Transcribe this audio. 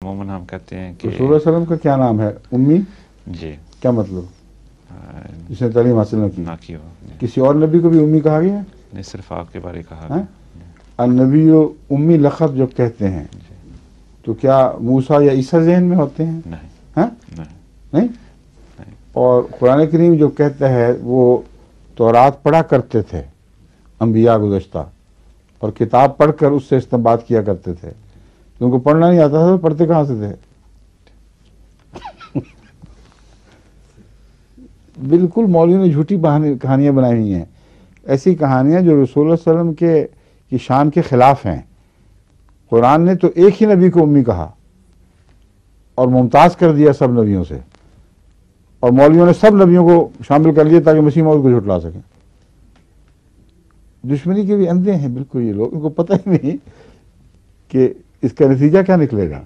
عموماً ہم کہتے ہیں کہ رسول اللہ صلی اللہ علیہ وسلم کا کیا نام ہے؟ امی؟ جی کیا مطلب؟ جس نے تعلیم حاصل نہ کی. نہ کی ہو. کسی اور نبی کو بھی امی کہا گیا ہے؟ نہیں، صرف آپ کے بارے کہا ہاں؟ گیا. النبی و امی لقب جب کہتے ہیں تو کیا موسیٰ یا عیسیٰ ذہن میں ہوتے ہیں؟ نہیں ہاں نہیں نہیں. اور قرآن کریم جو کہتا ہے وہ تورات پڑھا کرتے تھے انبیاء گزشتہ، اور کتاب پڑھ کر اس سے استنباط کیا کرتے تھے. ان کو پڑھنا نہیں آتا تھا تو پڑھتے کہاں سے تھے؟ بالکل مولویوں نے جھوٹی کہانیاں بنائی ہوئی ہیں، ایسی کہانیاں جو رسول اللہ صلی اللہ علیہ وسلم کی شان کے خلاف ہیں. قرآن نے تو ایک ہی نبی کو امی کہا اور ممتاز کر دیا سب نبیوں سے، اور مولویوں نے سب نبیوں کو شامل کر لیا تاکہ مسیح موعود کو جھٹلا سکیں. دشمنی کے بھی اندھے ہیں بالکل یہ لوگ، ان کو پتہ ہی نہیں کہ اس کا نتیجہ کیا نکلے گا.